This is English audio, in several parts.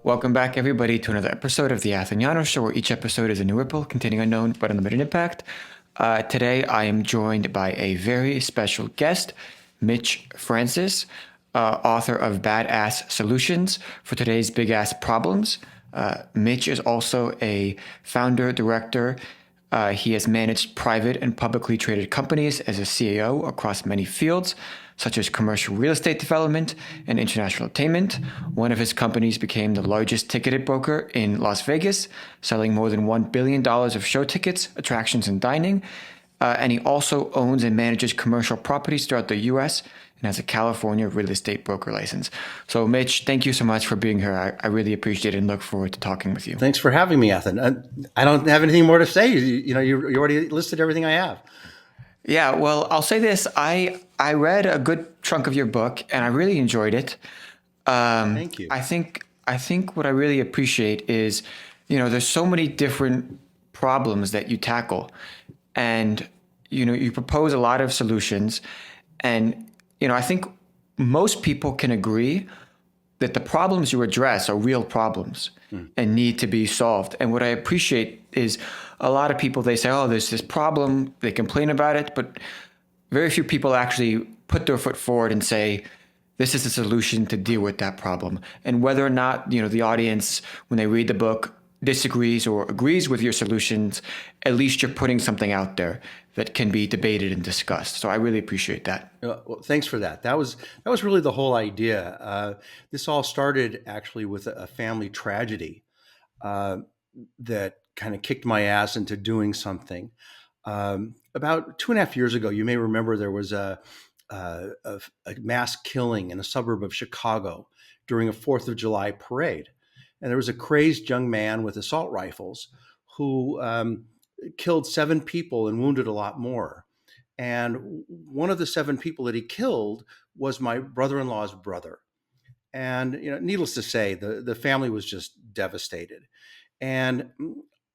Welcome back, everybody, to another episode of the Atheniano Show, where each episode is a new ripple containing unknown but unlimited impact. Today, I am joined by a very special guest, Mitch Francis, author of Badass Solutions for Today's Big Ass Problems. Mitch is also a founder, director. He has managed private and publicly traded companies as a CAO across many fields, such as commercial real estate development and international entertainment. One of his companies became the largest ticketed broker in Las Vegas, selling more than $1 billion of show tickets, attractions, and dining. And he also owns and manages commercial properties throughout the U.S. and has a California real estate broker license. So, Mitch, thank you so much for being here. I really appreciate it and look forward to talking with you. Thanks for having me, Ethan. I don't have anything more to say. You already listed everything I have. Yeah, well, I'll say this. I read a good chunk of your book and I really enjoyed it. Thank you. I think what I really appreciate is, there's so many different problems that you tackle, and you propose a lot of solutions, and I think most people can agree that the problems you address are real problems and need to be solved. And what I appreciate is a lot of people, they say, oh, there's this problem, they complain about it, but very few people actually put their foot forward and say, this is a solution to deal with that problem. And whether or not, the audience, when they read the book, disagrees or agrees with your solutions, at least you're putting something out there that can be debated and discussed. So I really appreciate that. Well, thanks for that. That was really the whole idea. This all started actually with a family tragedy that kind of kicked my ass into doing something. About 2.5 years ago, you may remember there was a mass killing in a suburb of Chicago during a 4th of July parade. And there was a crazed young man with assault rifles who killed 7 people and wounded a lot more. And one of the 7 people that he killed was my brother-in-law's brother. And needless to say, the family was just devastated. And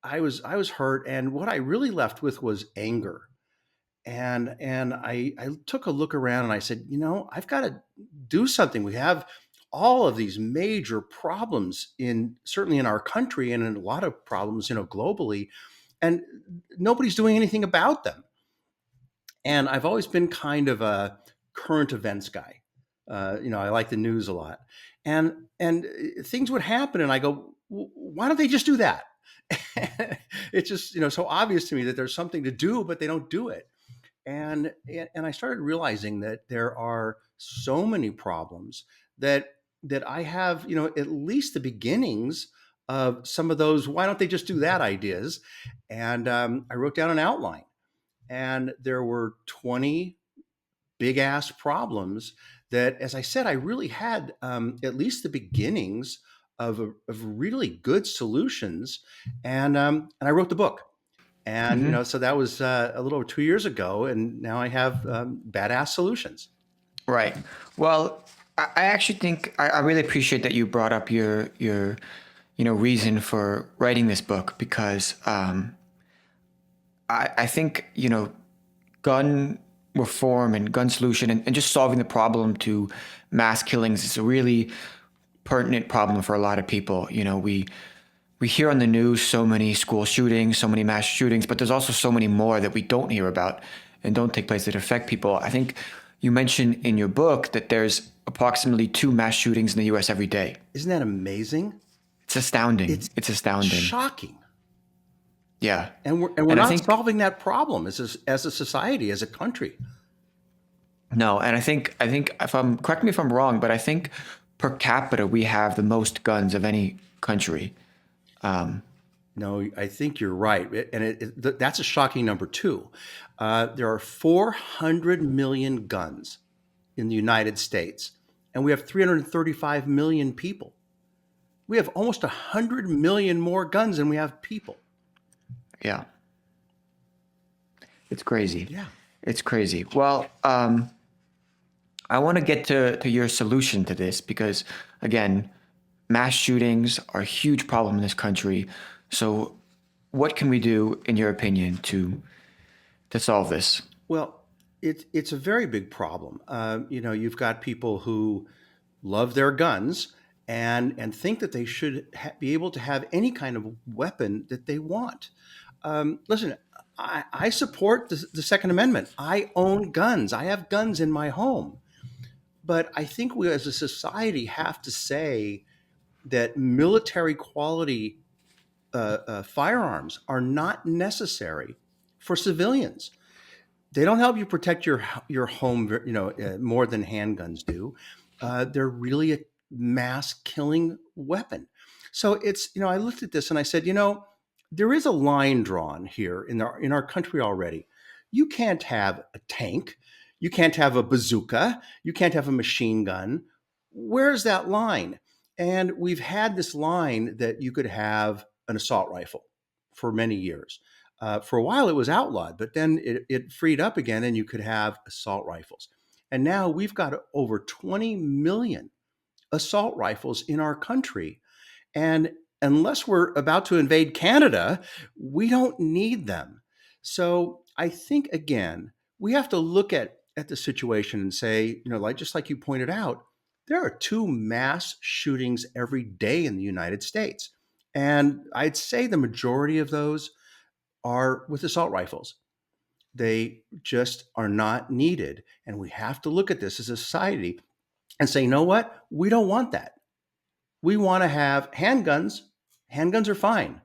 I was hurt. And what I really left with was anger. And I took a look around and I said, I've got to do something. We have all of these major problems certainly in our country, and in a lot of problems, globally, and nobody's doing anything about them. And I've always been kind of a current events guy. I like the news a lot, and things would happen, and I go, why don't they just do that? It's just so obvious to me that there's something to do, but they don't do it. And I started realizing that there are so many problems that I have, at least the beginnings of some of those, why don't they just do that ideas? And I wrote down an outline, and there were 20 big ass problems that, as I said, I really had at least the beginnings of really good solutions. And I wrote the book. And, so that was a little over 2 years ago. And now I have Badass Solutions. Right. Well, I actually think I really appreciate that you brought up your reason for writing this book, because I think, gun reform and gun solution and just solving the problem to mass killings is a really pertinent problem for a lot of people. We hear on the news so many school shootings, so many mass shootings, but there's also so many more that we don't hear about and don't take place that affect people. I think you mentioned in your book that there's approximately 2 mass shootings in the U.S. every day. Isn't that amazing? It's astounding. It's astounding. Shocking. Yeah. And we're not solving that problem as a society, as a country. No, and I think correct me if I'm wrong, but I think per capita we have the most guns of any country. No, I think you're right. That's a shocking number too. There are 400 million guns in the United States, and we have 335 million people. We have almost 100 million more guns than we have people. Yeah. It's crazy. Yeah. It's crazy. Well, I want to get to your solution to this because, again, mass shootings are a huge problem in this country. So what can we do, in your opinion, to solve this? Well, it's a very big problem. You've got people who love their guns and think that they should be able to have any kind of weapon that they want. Listen, I support the Second Amendment. I own guns. I have guns in my home. But I think we as a society have to say that military quality firearms are not necessary for civilians. They don't help you protect your home, more than handguns do. They're really a mass killing weapon. So I looked at this and I said, there is a line drawn here in our country already. You can't have a tank, you can't have a bazooka, you can't have a machine gun. Where's that line? And we've had this line that you could have an assault rifle for many years. For a while, it was outlawed, but then it freed up again, and you could have assault rifles. And now we've got over 20 million assault rifles in our country. And unless we're about to invade Canada, we don't need them. So I think, again, we have to look at the situation and say, just like you pointed out, there are two mass shootings every day in the United States. And I'd say the majority of those are with assault rifles. They just are not needed. And we have to look at this as a society and say, you know what? We don't want that. We want to have handguns. Handguns are fine,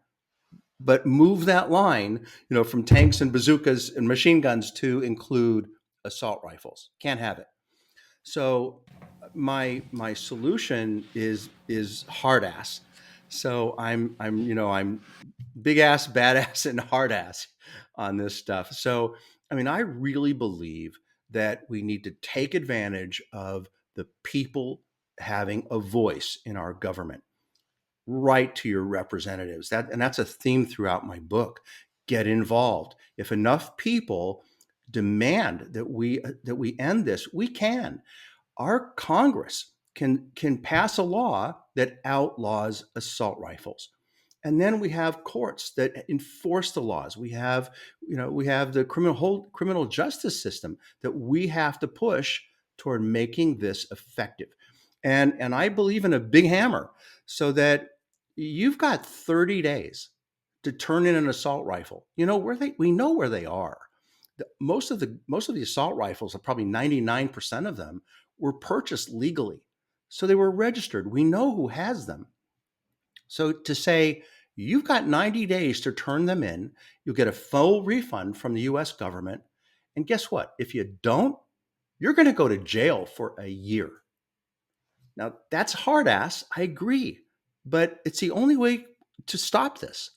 but move that line, from tanks and bazookas and machine guns to include assault rifles. Can't have it. So my solution is hard ass. So I'm big ass, badass, and hard ass on this stuff. So I really believe that we need to take advantage of the people having a voice in our government. Write to your representatives. That's a theme throughout my book. Get involved. If enough people demand that we end this, we can. Our Congress can pass a law that outlaws assault rifles. And then we have courts that enforce the laws. We have the criminal justice system that we have to push toward making this effective. And I believe in a big hammer, so that you've got 30 days to turn in an assault rifle. We know where they are. Most of the assault rifles, probably 99% of them, were purchased legally. So they were registered. We know who has them. So to say, you've got 90 days to turn them in, you'll get a full refund from the US government. And guess what? If you don't, you're going to go to jail for a year. Now, that's hard ass, I agree, but it's the only way to stop this.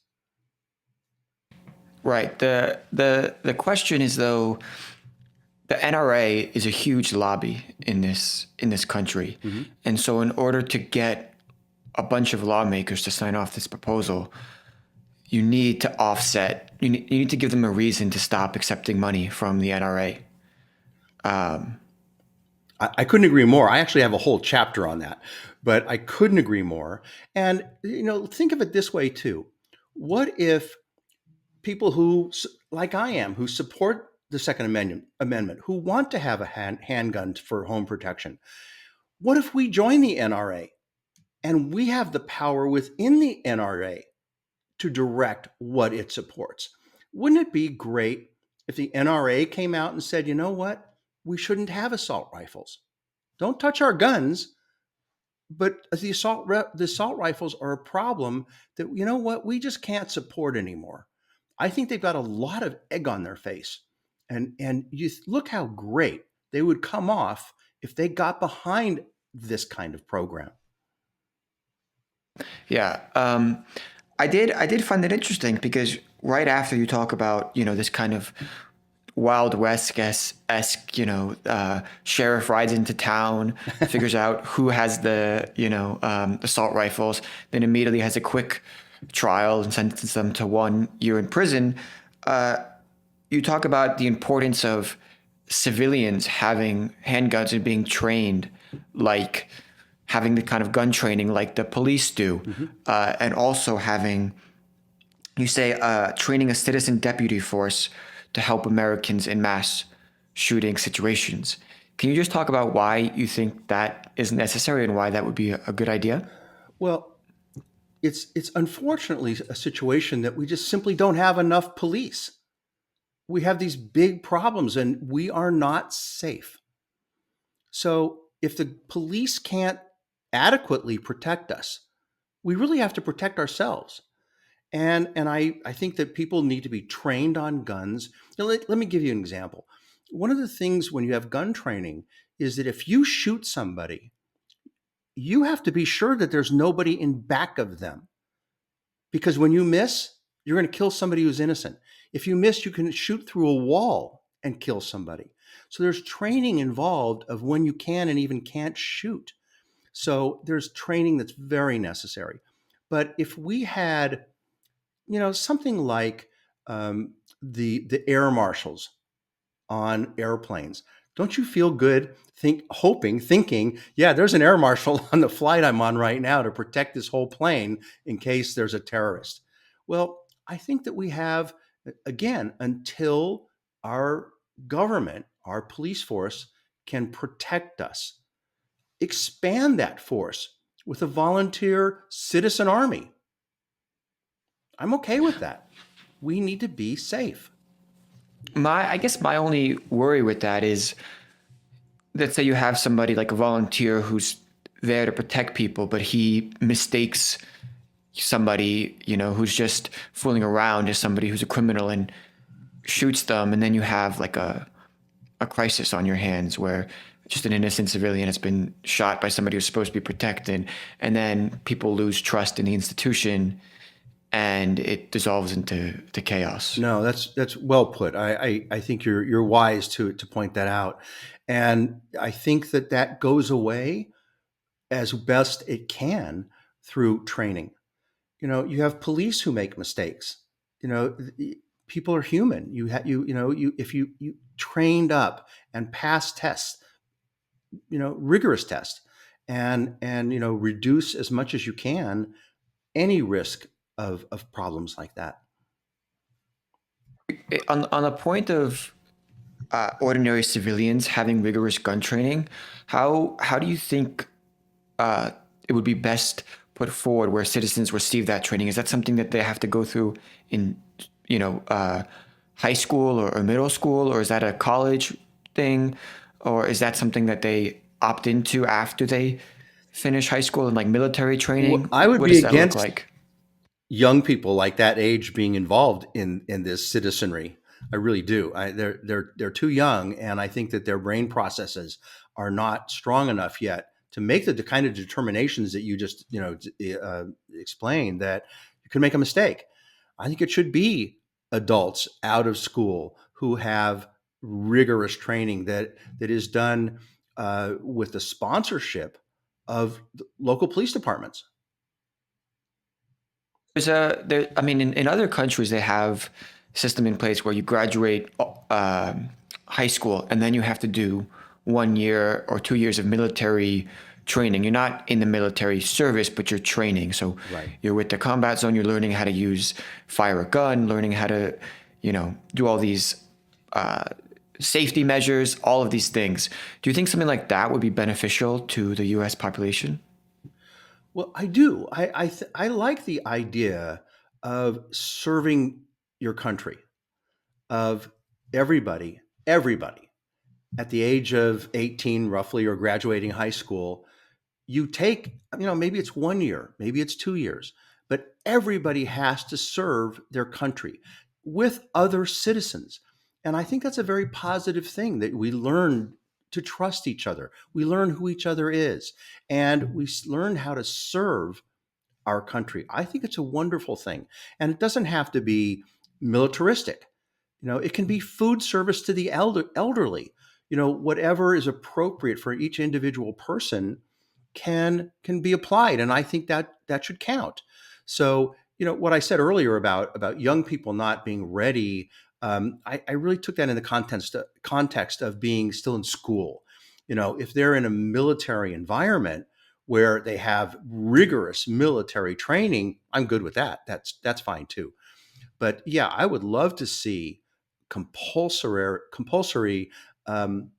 Right. The question is, though, the NRA is a huge lobby in this country. Mm-hmm. And so in order to get a bunch of lawmakers to sign off this proposal, you need to offset, you need to give them a reason to stop accepting money from the NRA. I couldn't agree more. I actually have a whole chapter on that, but I couldn't agree more. And, think of it this way too. What if people who, like I am, who support the Second Amendment, who want to have a handgun for home protection, what if we join the NRA and we have the power within the NRA to direct what it supports? Wouldn't it be great if the NRA came out and said, you know what? We shouldn't have assault rifles. Don't touch our guns. But the assault rifles are a problem that, we just can't support anymore. I think they've got a lot of egg on their face. And you look how great they would come off if they got behind this kind of program. Yeah. I did find it interesting because right after you talk about, this kind of Wild West-esque, sheriff rides into town, figures out who has the, assault rifles, then immediately has a quick trial and sentences them to 1 year in prison. You talk about the importance of civilians having handguns and being trained, like having the kind of gun training like the police do, and also having, you say, training a citizen deputy force to help Americans in mass shooting situations. Can you just talk about why you think that is necessary and why that would be a good idea? Well, it's unfortunately a situation that we just simply don't have enough police. We have these big problems and we are not safe. So if the police can't adequately protect us, we really have to protect ourselves. And I think that people need to be trained on guns. Let me give you an example. One of the things when you have gun training is that if you shoot somebody, you have to be sure that there's nobody in back of them. Because when you miss, you're going to kill somebody who's innocent. If you miss, you can shoot through a wall and kill somebody. So there's training involved of when you can and even can't shoot. So there's training that's very necessary. But if we had, something like the air marshals on airplanes. Don't you feel good thinking, yeah, there's an air marshal on the flight I'm on right now to protect this whole plane in case there's a terrorist? Well, I think that we have, again, until our government, our police force can protect us, expand that force with a volunteer citizen army. I'm okay with that. We need to be safe. I guess my only worry with that is, let's say you have somebody like a volunteer who's there to protect people, but he mistakes somebody, who's just fooling around as somebody who's a criminal and shoots them, and then you have like a crisis on your hands where just an innocent civilian has been shot by somebody who's supposed to be protected, and then people lose trust in the institution and it dissolves into chaos. No, that's well put. I think you're wise to point that out, and I think that that goes away as best it can through training. You have police who make mistakes. You know, people are human. You if you trained up and pass tests, rigorous tests, and reduce as much as you can any risk of problems like that. On the point of ordinary civilians having rigorous gun training, how do you think uh, it would be best put forward where citizens receive that training? Is that something that they have to go through in, you know, uh, high school or middle school, or is that a college thing, or is that something that they opt into after they finish high school and like military training? I would What be does that look against like? young people like that age being involved in this citizenry. I really do. They're too young, and I think that their brain processes are not strong enough yet to make the kind of determinations that you just explained, that you can make a mistake. I think it should be adults out of school who have rigorous training that is done with the sponsorship of the local police departments. I mean, in other countries, they have a system in place where you graduate high school and then you have to do 1 year or 2 years of military training. You're not in the military service, but you're training. So Right. you're with the combat zone, you're learning how to fire a gun, learning how to, do all these uh, safety measures, all of these things. Do you think something like that would be beneficial to the US population? Well, I do. I like the idea of serving your country, of everybody at the age of 18, roughly, or graduating high school. You take, maybe it's 1 year, maybe it's 2 years, but everybody has to serve their country with other citizens. And I think that's a very positive thing, that we learn to trust each other. We learn who each other is, and we learn how to serve our country. I think it's a wonderful thing. And it doesn't have to be militaristic. It can be food service to the elderly. Whatever is appropriate for each individual person can be applied, and I think that that should count. So, what I said earlier about young people not being ready, I really took that in the context of being still in school. If they're in a military environment where they have rigorous military training, I'm good with that. That's fine too. But yeah, I would love to see compulsory um,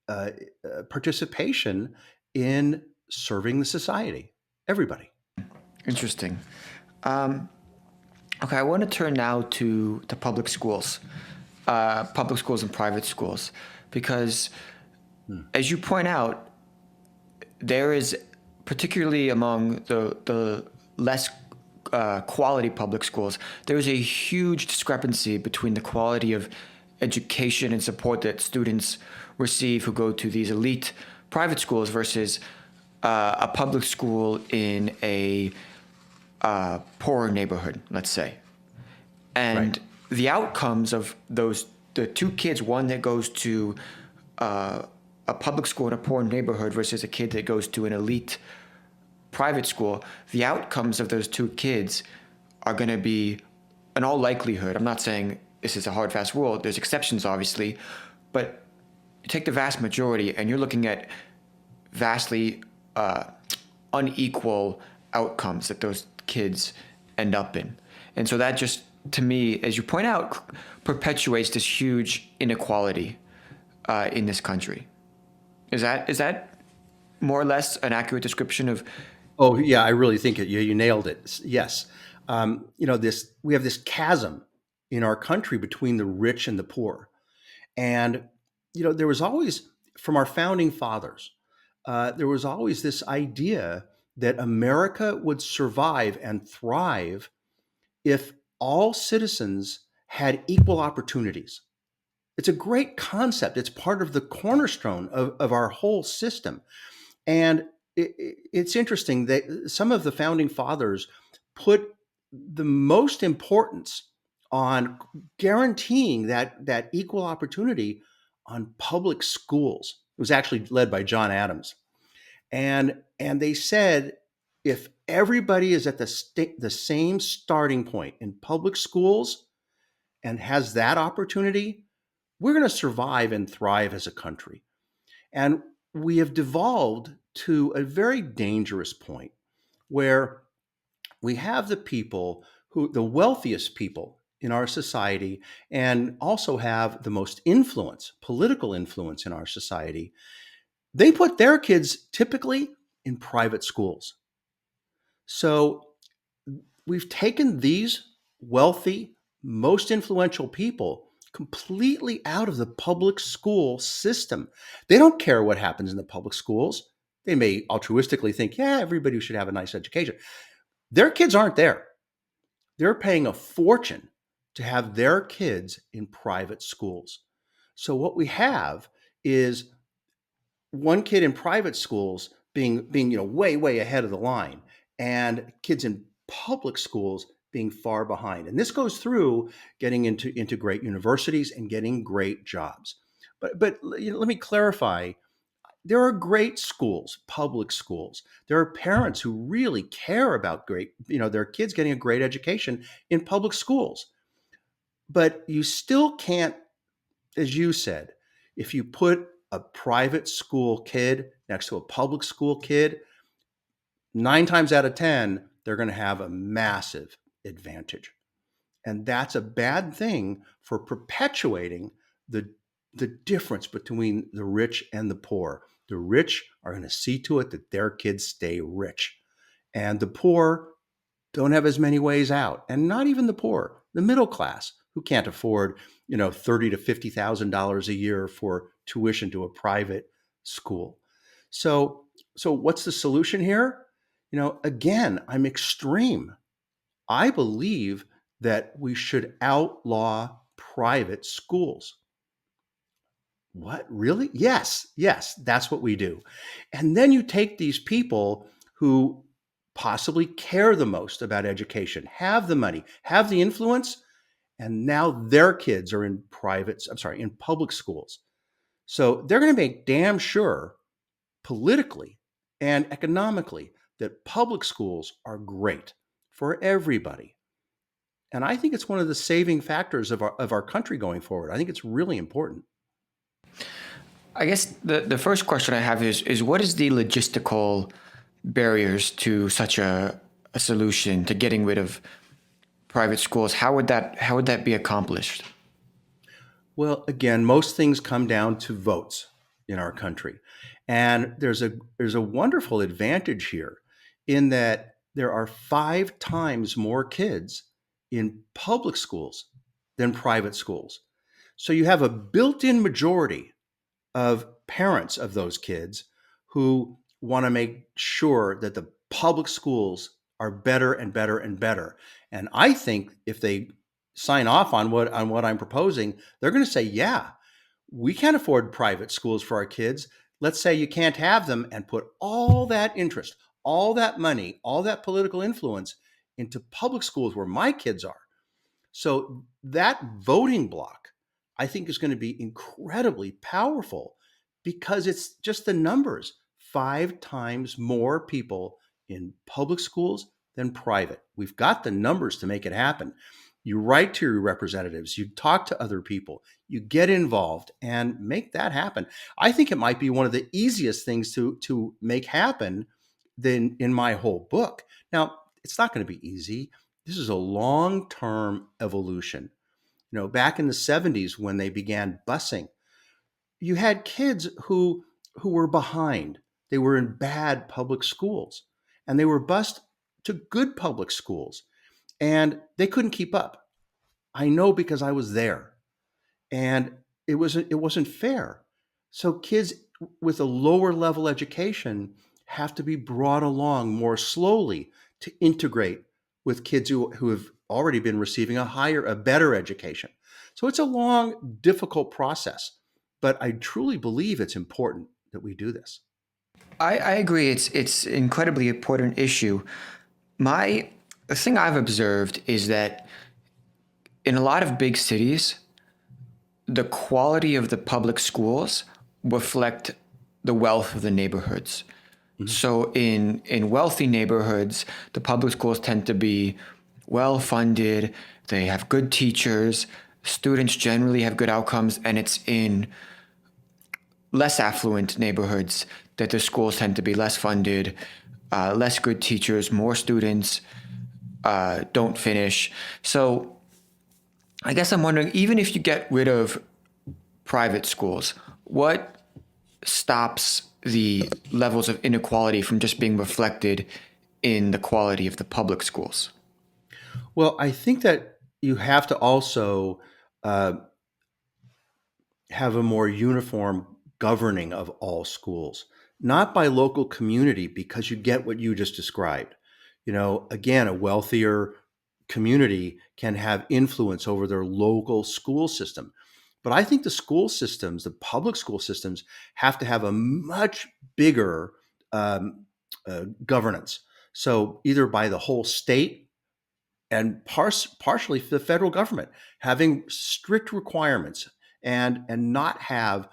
uh, participation in serving the society, everybody. Interesting. Okay, I want to turn now to public schools and private schools, because Hmm. as you point out, there is, particularly among the less quality public schools, there is a huge discrepancy between the quality of education and support that students receive who go to these elite private schools versus a public school in a poorer neighborhood, let's say. Right. And the outcomes of the two kids, one that goes to a public school in a poor neighborhood versus a kid that goes to an elite private school, the outcomes of those two kids are going to be, in all likelihood, I'm not saying this is a hard, fast rule, there's exceptions, obviously, but you take the vast majority and you're looking at vastly unequal outcomes that those kids end up in. And so that just, to me, as you point out, perpetuates this huge inequality in this country. Is that more or less an accurate description of? Oh, yeah, I really think you nailed it. Yes. This we have this chasm in our country between the rich and the poor. And, there was always, from our founding fathers, there was always this idea that America would survive and thrive if all citizens had equal opportunities. It's a great concept. It's part of the cornerstone of our whole system. And it's interesting that some of the founding fathers put the most importance on guaranteeing that equal opportunity on public schools. It was actually led by John Adams, and they said if everybody is at the same starting point in public schools and has that opportunity, we're going to survive and thrive as a country. And we have devolved to a very dangerous point where we have the wealthiest people in our society, and also have the most influence, political influence in our society. They put their kids typically in private schools. So we've taken these wealthy, most influential people completely out of the public school system. They don't care what happens in the public schools. They may altruistically think, yeah, everybody should have a nice education. Their kids aren't there. They're paying a fortune to have their kids in private schools. So what we have is one kid in private schools being way ahead of the line, and kids in public schools being far behind. And this goes through getting into great universities and getting great jobs. But let me clarify. There are great schools, public schools. There are parents who really care about their kids getting a great education in public schools. But you still can't, as you said, if you put a private school kid next to a public school kid, 9 times out of 10, they're going to have a massive advantage. And that's a bad thing for perpetuating the, the difference between the rich and the poor. The rich are going to see to it that their kids stay rich. And the poor don't have as many ways out. And not even the poor, the middle class, who can't afford, $30,000 to $50,000 a year for tuition to a private school. So, so what's the solution here? Again, I'm extreme. I believe that we should outlaw private schools. What? Really? Yes, yes, that's what we do. And then you take these people who possibly care the most about education, have the money, have the influence, and now their kids are in public schools. So they're going to make damn sure politically and economically that public schools are great for everybody. And I think it's one of the saving factors of our country going forward. I think it's really important. I guess the first question I have is what is the logistical barriers to such a solution to getting rid of private schools? How would that be accomplished? Well, again, most things come down to votes. in our country. And there's a wonderful advantage here in that there are 5 times more kids in public schools than private schools. So you have a built-in majority of parents of those kids who want to make sure that the public schools are better and better and better. And I think if they sign off on what I'm proposing, they're going to say, yeah, we can't afford private schools for our kids. Let's say you can't have them and put all that interest, all that money, all that political influence into public schools where my kids are. So that voting block, I think, is going to be incredibly powerful because it's just the numbers. 5 times more people in public schools than private. We've got the numbers to make it happen. You write to your representatives, you talk to other people, you get involved and make that happen. I think it might be one of the easiest things to make happen than in my whole book. Now, it's not going to be easy. This is a long-term evolution. Back in the 70s when they began busing, you had kids who were behind. They were in bad public schools and they were bused to good public schools and they couldn't keep up. I know because I was there and it wasn't fair. So kids with a lower level education have to be brought along more slowly to integrate with kids who have already been receiving a better education. So it's a long, difficult process, but I truly believe it's important that we do this. I agree. It's an incredibly important issue. The thing I've observed is that in a lot of big cities, the quality of the public schools reflect the wealth of the neighborhoods. So in wealthy neighborhoods, the public schools tend to be well funded, they have good teachers, students generally have good outcomes, and it's in less affluent neighborhoods that the schools tend to be less funded, less good teachers, more students don't finish. So I guess I'm wondering, even if you get rid of private schools, what stops the levels of inequality from just being reflected in the quality of the public schools? Well, I think that you have to also uh, have a more uniform governing of all schools, not by local community, because you get what you just described. Again, a wealthier community can have influence over their local school system. But I think the school systems, the public school systems, have to have a much bigger governance. So either by the whole state and partially the federal government having strict requirements and not have,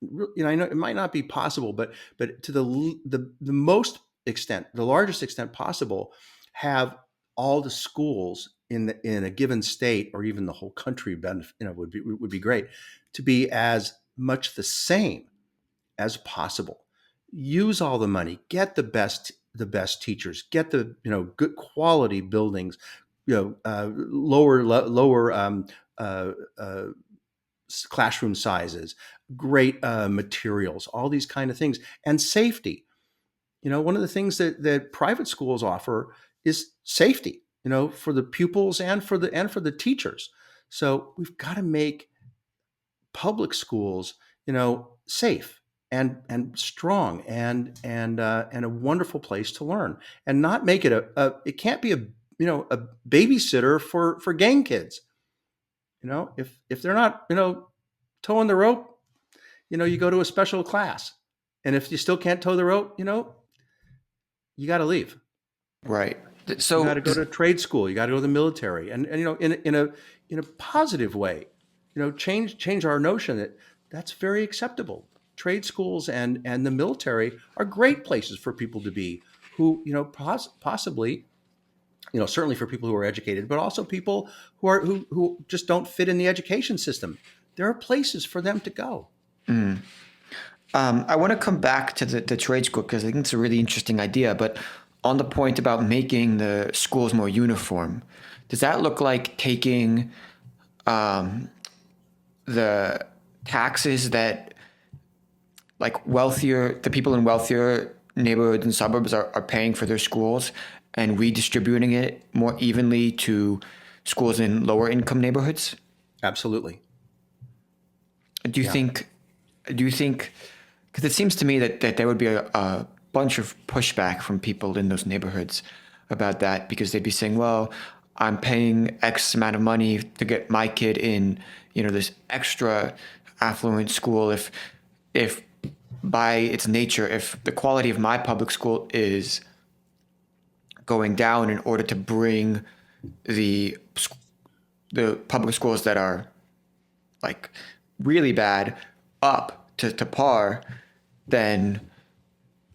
I know it might not be possible, but to the most extent, the largest extent possible, have all the schools in a given state or even the whole country would be great to be as much the same as possible. Use all the money, get the best teachers, get the good quality buildings, lower uh, uh, classroom sizes, great materials, all these kind of things, and safety. One of the things that private schools offer is safety. For the pupils and for the teachers. So we've got to make public schools, safe and strong and a wonderful place to learn, and not make it it can't be a babysitter for gang kids. If they're not towing the rope, you go to a special class, and if you still can't tow the rope, you got to leave. Right. You got So to go to trade school. You got to go to the military, and in a positive way, change our notion that that's very acceptable. Trade schools and the military are great places for people to be, who possibly, certainly for people who are educated, but also people who just don't fit in the education system. There are places for them to go. I want to come back to the trade school because I think it's a really interesting idea. But on the point about making the schools more uniform, does that look like taking the taxes that like the people in wealthier neighborhoods and suburbs are paying for their schools and redistributing it more evenly to schools in lower income neighborhoods? Absolutely. Do you Yeah. think, do you think, because it seems to me that there would be a bunch of pushback from people in those neighborhoods about that because they'd be saying, well, I'm paying X amount of money to get my kid in, this extra affluent school. If by its nature, if the quality of my public school is going down in order to bring the the public schools that are like really bad up to par, then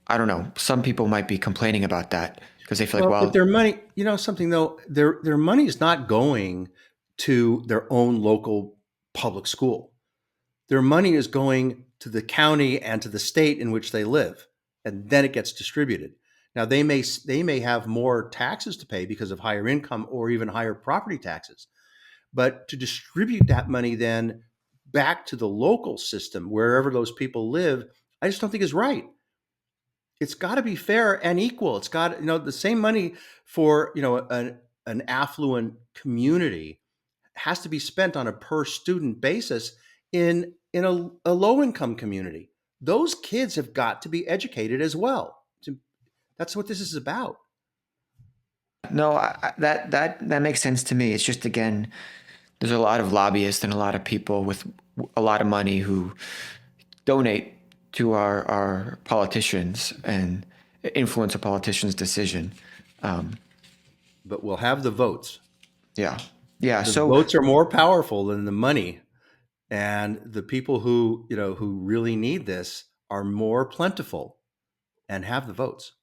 I don't know. Some people might be complaining about that because they feel like, Well, but well, their money, something though, their money is not going to their own local public school. Their money is going to the county and to the state in which they live, and then it gets distributed. Now they may have more taxes to pay because of higher income or even higher property taxes, but to distribute that money then back to the local system wherever those people live, I just don't think is right. It's got to be fair and equal. It's got, the same money for, an affluent community has to be spent on a per student basis in a low income community. Those kids have got to be educated as well. That's what this is about. no, that makes sense to me. It's just again, there's a lot of lobbyists and a lot of people with a lot of money who donate to our politicians and influence a politician's decision. But we'll have the votes. Yeah, yeah. The So votes are more powerful than the money, and the people who really need this are more plentiful and have the votes.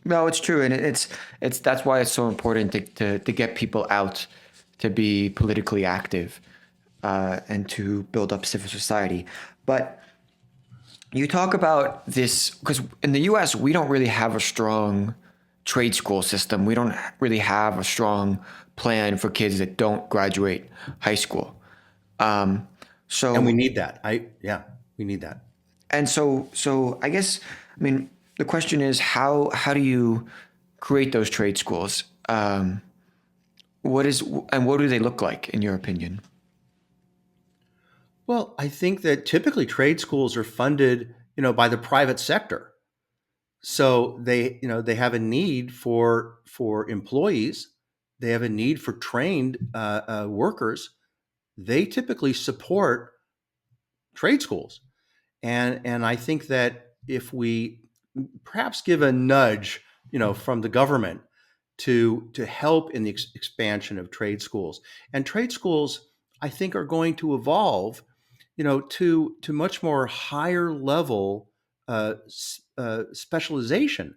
no, it's true, and it's that's why it's so important to get people out to be politically active and to build up civil society. But you talk about this because in the U.S. we don't really have a strong trade school system. We don't really have a strong plan for kids that don't graduate high school. Um, And we so need that. Yeah, we need that. so I guess I mean the question is how do you create those trade schools? What is and what do they look like in your opinion? Well, I think that typically trade schools are funded, by the private sector. So they have a need for employees. They have a need for trained workers. They typically support trade schools, and I think that if we perhaps give a nudge, from the government to help in the expansion of trade schools, and trade schools, I think, are going to evolve, to much more higher level specialization.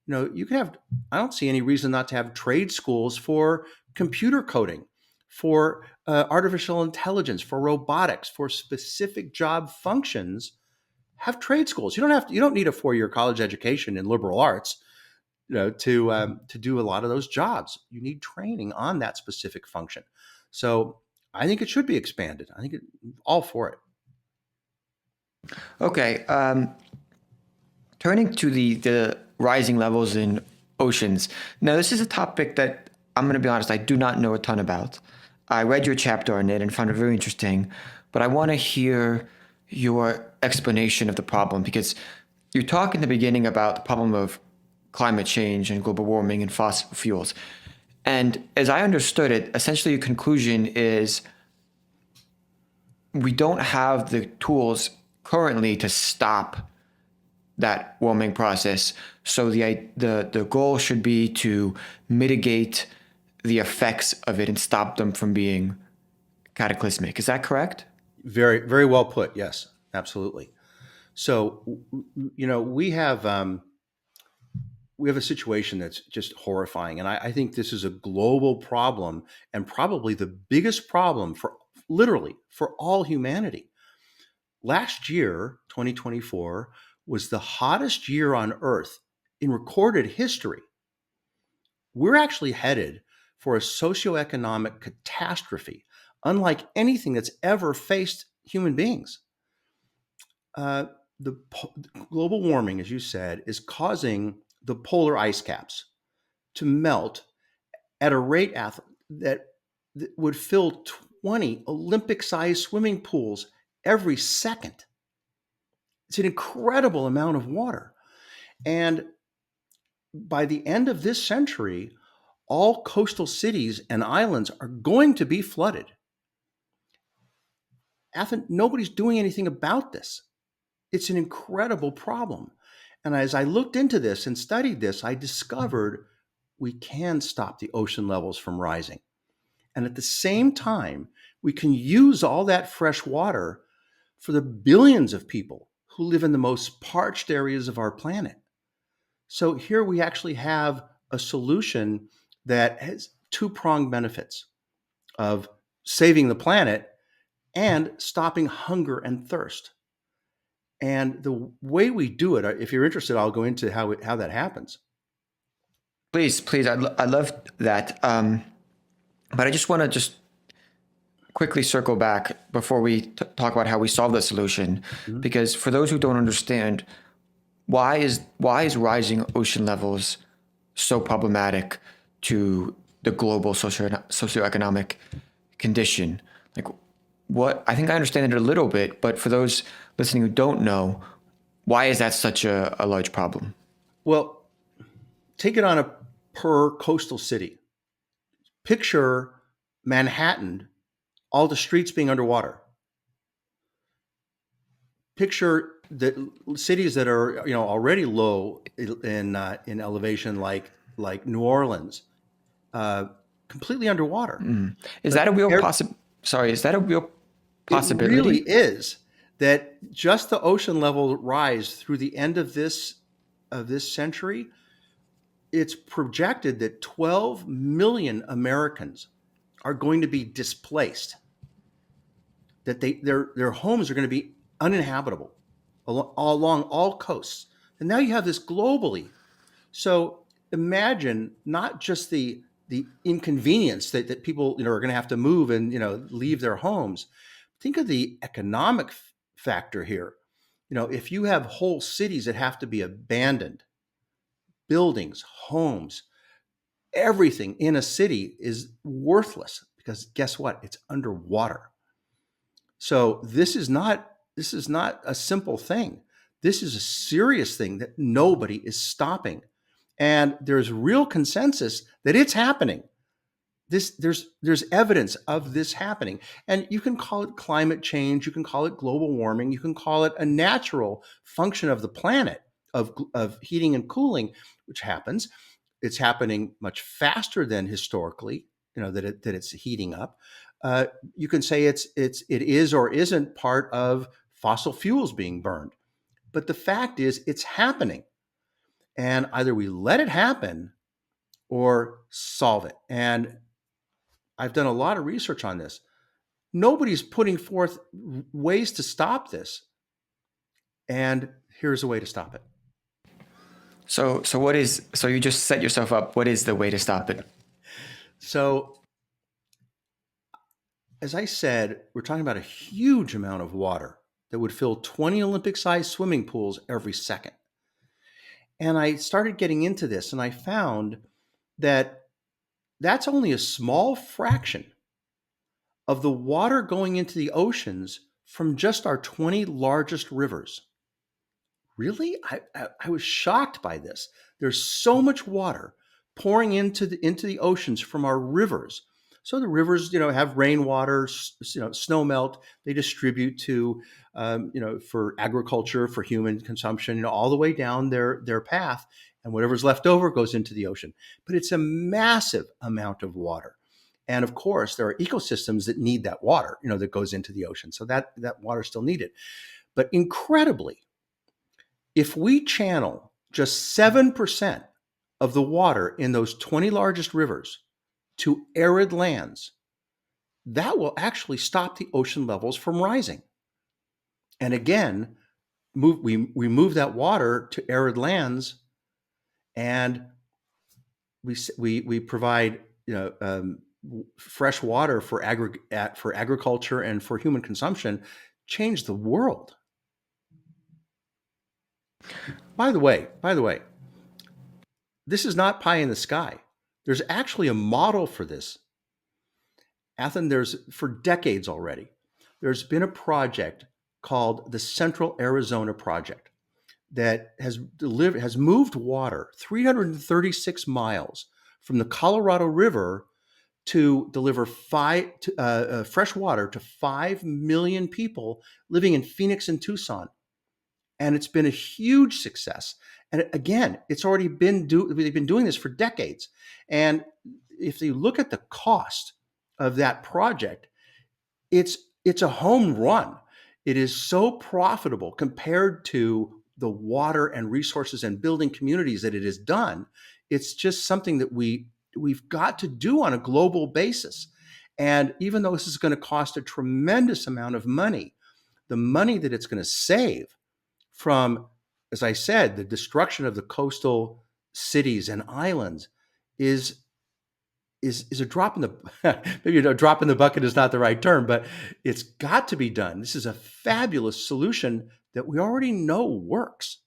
You can have. I don't see any reason not to have trade schools for computer coding, for artificial intelligence, for robotics, for specific job functions. Have trade schools. You don't need a 4-year college education in liberal arts, to do a lot of those jobs. You need training on that specific function. So I think it should be expanded. I think all for it. Okay, turning to the rising levels in oceans. Now, this is a topic that I'm going to be honest, I do not know a ton about. I read your chapter on it and found it very interesting, but I want to hear your explanation of the problem because you talk in the beginning about the problem of climate change and global warming and fossil fuels. And as I understood it, essentially your conclusion is we don't have the tools currently to stop that warming process. So the goal should be to mitigate the effects of it and stop them from being cataclysmic. Is that correct? Very, very well put. Yes, absolutely. So, we have a situation that's just horrifying, and I think this is a global problem and probably the biggest problem for literally for all humanity. Last year, 2024, was the hottest year on Earth in recorded history. We're actually headed for a socioeconomic catastrophe, unlike anything that's ever faced human beings. the global warming, as you said, is causing the polar ice caps to melt at a rate that would fill 20 Olympic-sized swimming pools every second. It's an incredible amount of water. And by the end of this century, all coastal cities and islands are going to be flooded. Nobody's doing anything about this. It's an incredible problem. And as I looked into this and studied this, I discovered we can stop the ocean levels from rising. And at the same time, we can use all that fresh water for the billions of people who live in the most parched areas of our planet. So here we actually have a solution that has two-pronged benefits of saving the planet and stopping hunger and thirst. And the way we do it, if you're interested, I'll go into how that happens. Please, please, I love that. But I just want to just quickly circle back before we talk about how we solve the solution, Mhm. because for those who don't understand, why is rising ocean levels so problematic to the global socioeconomic condition? Like, what I think I understand it a little bit, but for those listening who don't know, why is that such a large problem? Well, take it on a per coastal city. Picture Manhattan, all the streets being underwater. Picture the cities that are already low in elevation, like New Orleans, uh, completely underwater. Is But that a real Sorry, is that a real it really possibility? is that just the ocean level rise through the end of this century. It's projected that 12 million Americans are going to be displaced, that their homes are going to be uninhabitable along all coasts. And now you have this globally. So imagine not just the inconvenience that people are going to have to move and leave their homes. Think of the economic factor here. If you have whole cities that have to be abandoned, buildings, homes, everything in a city is worthless because guess what? It's underwater. So this is not a simple thing. This is a serious thing that nobody is stopping. And there's real consensus that it's happening. There's evidence of this happening. And you can call it climate change, you can call it global warming, you can call it a natural function of the planet of heating and cooling, which happens. It's happening much faster than historically, that it's heating up. You can say it is or isn't part of fossil fuels being burned. But the fact is it's happening. And either we let it happen or solve it. And I've done a lot of research on this. Nobody's putting forth ways to stop this. And here's a way to stop it. So you just set yourself up. What is the way to stop it? So, as I said, we're talking about a huge amount of water that would fill 20 Olympic sized swimming pools every second. And I started getting into this and I found that that's only a small fraction of the water going into the oceans from just our 20 largest rivers. Really? I was shocked by this. There's so much water pouring into the oceans from our rivers. So the rivers, have rainwater, snow melt. They distribute to, for agriculture, for human consumption, all the way down their path, and whatever's left over goes into the ocean. But it's a massive amount of water, and of course, there are ecosystems that need that water, that goes into the ocean. So that water is still needed. But incredibly, if we channel just 7% of the water in those 20 largest rivers to arid lands, that will actually stop the ocean levels from rising. And again, we move that water to arid lands, and we provide fresh water for agriculture and for human consumption. Change the world. By the way, this is not pie in the sky. There's actually a model for this. Athen, there's for decades already, there's been a project called the Central Arizona Project that has moved water 336 miles from the Colorado River to deliver fresh water to 5 million people living in Phoenix and Tucson, and it's been a huge success. And again, they've been doing this for decades. And if you look at the cost of that project, it's it's a home run. It is so profitable compared to the water and resources and building communities that it has done. It's just something that we've got to do on a global basis. And even though this is going to cost a tremendous amount of money, the money that it's going to save from, as I said, the destruction of the coastal cities and islands is is a drop in the maybe a drop in the bucket is not the right term, but it's got to be done. This is a fabulous solution that we already know works.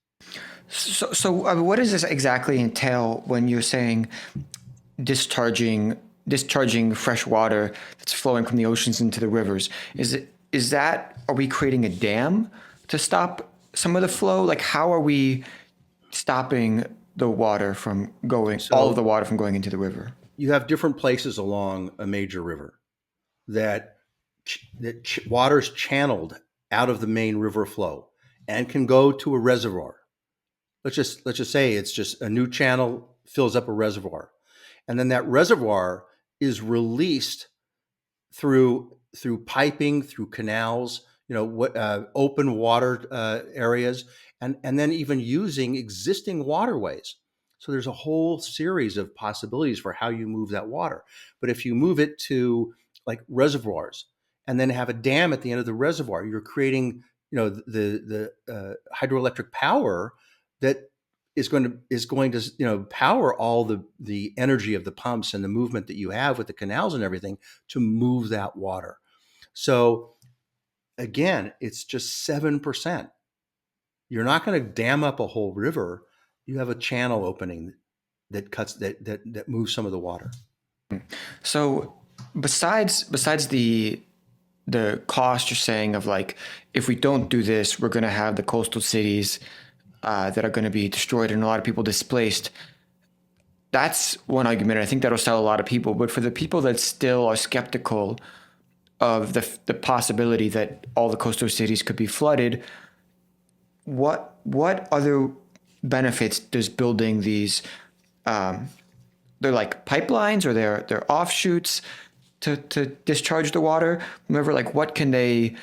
So, what does this exactly entail when you're saying discharging fresh water that's flowing from the oceans into the rivers? Is that, are we creating a dam to stop some of the flow? Like, how are we stopping all of the So water from going into the river? you have different places along a major river that water is channeled out of the main river flow and can go to a reservoir. Let's just say it's just a new channel fills up a reservoir, and then that reservoir is released through piping, through canals, what open water areas, and then even using existing waterways. So there's a whole series of possibilities for how you move that water. But if you move it to like reservoirs and then have a dam at the end of the reservoir, you're creating the hydroelectric power that is going to power all the energy of the pumps and the movement that you have with the canals and everything to move that water. So again, it's just 7%. You're not going to dam up a whole river. You have a channel opening that moves some of the water. So, besides the cost you're saying of, like, if we don't do this, we're going to have the coastal cities that are going to be destroyed and a lot of people displaced. That's one argument. I think that'll sell a lot of people. But for the people that still are skeptical of the possibility that all the coastal cities could be flooded, what other benefits does building these? They're like pipelines, or they're offshoots to discharge the water. Remember, like, what can they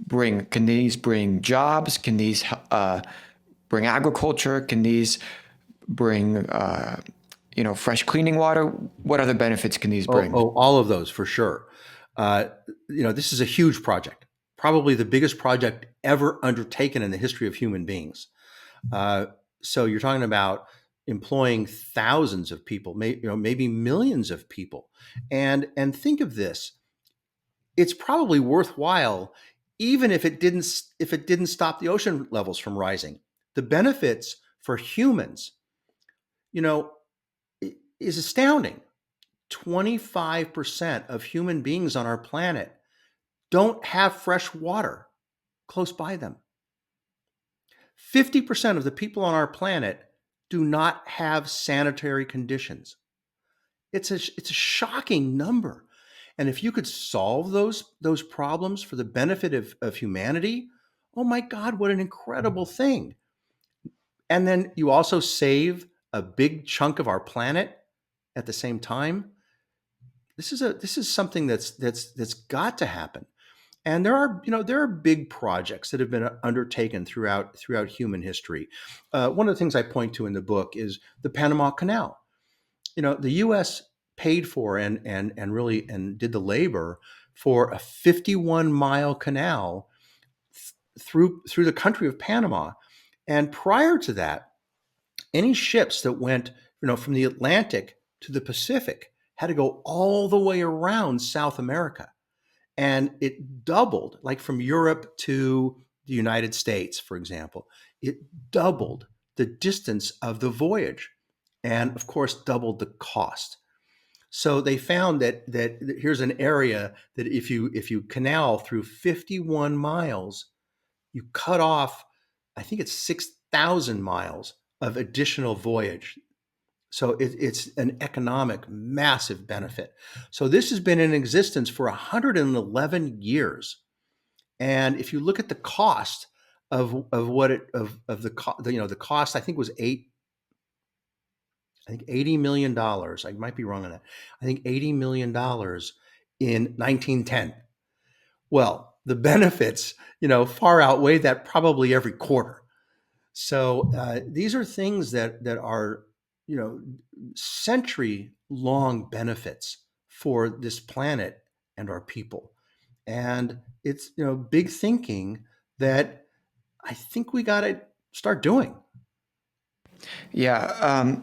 bring? Can these bring jobs? Can these bring agriculture? Can these bring fresh cleaning water? What other benefits can these Oh, bring? oh, all of those for sure. Uh, this is a huge project, probably the biggest project ever undertaken in the history of human beings. Uh, so you're talking about employing thousands of people, maybe millions of people, and think of this: it's probably worthwhile, even if it didn't stop the ocean levels from rising. The benefits for humans, you know, is astounding. 25% of human beings on our planet don't have fresh water close by them. 50% of the people on our planet do not have sanitary conditions. It's a shocking number. And if you could solve those problems for the benefit of humanity, oh my God, what an incredible thing. And then you also save a big chunk of our planet at the same time. This is something that's got to happen. And there are big projects that have been undertaken throughout human history. One of the things I point to in the book is the Panama Canal. The U.S. paid for and did the labor for a 51-mile canal through the country of Panama. And prior to that, any ships that went from the Atlantic to the Pacific had to go all the way around South America, and it doubled, like from Europe to the United States, for example. it doubled the distance of the voyage, and of course doubled the cost. So they found that here's an area that if you canal through 51 miles, you cut off, I think it's 6,000 miles of additional voyage. So it's an economic massive benefit. So this has been in existence for 111 years. And if you look at the cost of what it of the cost, I think was $80 million. I might be wrong on that. I think $80 million in 1910. Well, the benefits, far outweigh that probably every quarter. So these are things that are, you know, century long benefits for this planet and our people. And it's, big thinking that I think we got to start doing. Yeah,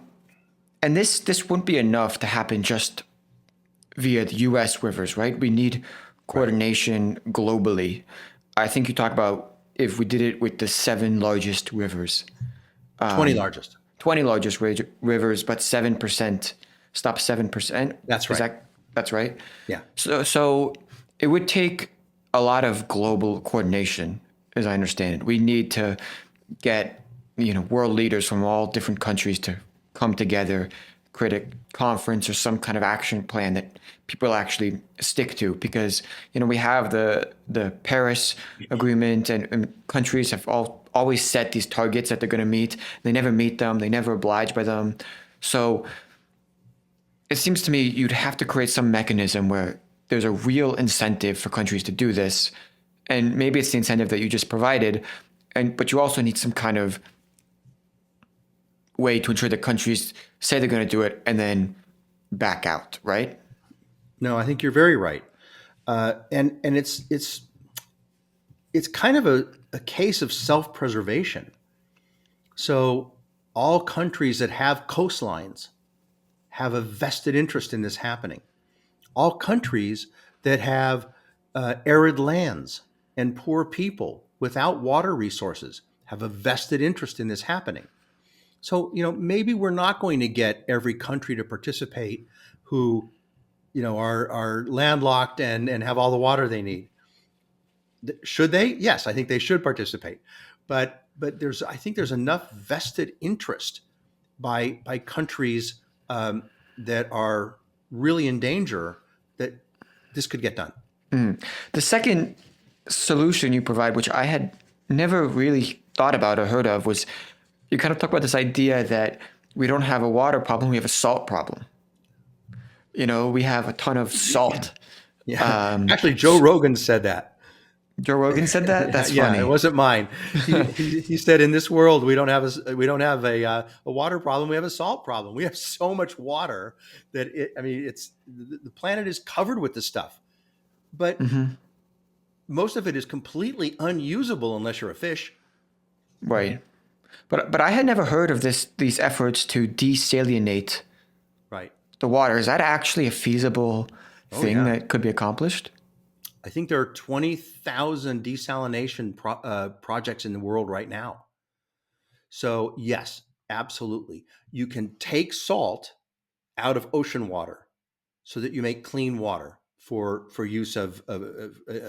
and this wouldn't be enough to happen just via the U.S. rivers, right? We need Right. coordination globally. I think you talk about if we did it with the seven largest rivers, 20 largest. 20 largest rivers, but 7%, stop 7%. That's Is right. that's right? Yeah. So it would take a lot of global coordination, as I understand it. We need to get world leaders from all different countries to come together, create a conference or some kind of action plan that people actually stick to, because we have the Paris Agreement, and countries have always set these targets that they're going to meet. They never meet them. They never oblige by them. So it seems to me you'd have to create some mechanism where there's a real incentive for countries to do this, and maybe it's the incentive that you just provided, but you also need some kind of way to ensure that countries say they're going to do it and then back out, right? No, I think you're very right. And it's kind of a case of self-preservation. So all countries that have coastlines have a vested interest in this happening. All countries that have arid lands and poor people without water resources have a vested interest in this happening. So, maybe we're not going to get every country to participate who, are landlocked and have all the water they need. Should they? Yes, I think they should participate. But I think there's enough vested interest by countries that are really in danger that this could get done. The second solution you provide, which I had never really thought about or heard of, was you kind of talk about this idea that we don't have a water problem, we have a salt problem. We have a ton of salt. Yeah, actually, Joe Rogan said that. Joe Rogan said that? Yeah, That's yeah, it funny. wasn't mine. He said in this world we don't have a water problem. We have a salt problem. We have so much water that it's the planet is covered with this stuff, but most of it is completely unusable unless you're a fish. Right. But I had never heard of these efforts to desalinate Right. the water. Is that actually a feasible Oh thing yeah. that could be accomplished? I think there are 20,000 desalination projects in the world right now. So yes, absolutely. You can take salt out of ocean water so that you make clean water for use of